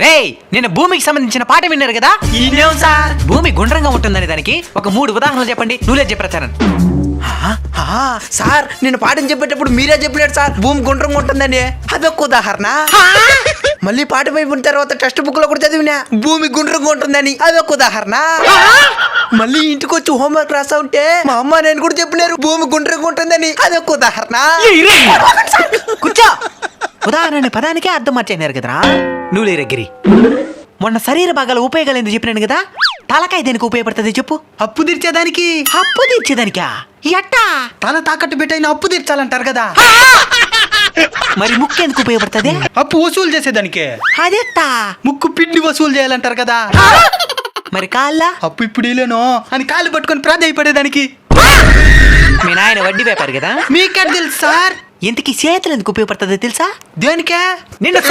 రేయ్, నిన్న భూమికి సంబంధించిన పాట విన్నారు కదా? ఈయనేం సార్? భూమి గుండ్రంగా ఉంటుందని దానికి ఒక 3 ఉదాహరణలు చెప్పండి. నువ్వులే చెప్పాను. సార్ నేను పాఠం చెప్పేటప్పుడు మీరే చెప్పినాడు సార్, భూమి గుండ్రంగా ఉంటుందని. అదొక ఉదాహరణ. మళ్ళీ పాఠం అయిపోయిన తర్వాత టెక్స్ట్ బుక్ లో కూడా చదివినా భూమి గుండ్రంగా ఉంటుందని. అదొక ఉదాహరణ. మళ్ళీ ఇంటికి వచ్చి హోంవర్క్ రాసా ఉంటే మా అమ్మ నేను కూడా చెప్పినారు భూమి గుండ్రంగా ఉంటుందని. అదొక ఉదాహరణ. కూర్చో. ఉదాహరణ పదానికే అర్థం మార్చేనారు కదరా. నువ్వులే రగ్గిరి. మొన్న శరీర భాగాల ఉపయోగాలు ఎందుకు చెప్పినాను కదా? తలకాయ దేనికి ఉపయోగపడుతుంది చెప్పు? అప్పు తీర్చేదానికి. అప్పు తీర్చేదానికా? ఎట్టా? తల తాకట్టు పెట్టైన అప్పు తీర్చాలంటారు కదా. మరి ముక్కు ఎందుకు ఉపయోగపడుతుంది? అప్పు వసూలు చేసేదానికే. అదెట్టా? ముక్కు పిండి వసూలు చేయాలంటారు కదా. మరి కాళ్ళ? అప్పు ఇప్పుడు ఇలేనో అని కాళ్ళు పట్టుకొని ప్రాధాయపడేదానికి. మీ నాయన వడ్డీ వ్యాపారి కదా? మీకే తెలుసు సార్. ఇంతకీ చేతులు ఎందుకు ఉపయోగపడుతుంది తెలుసా? దేనికే? నిన్ను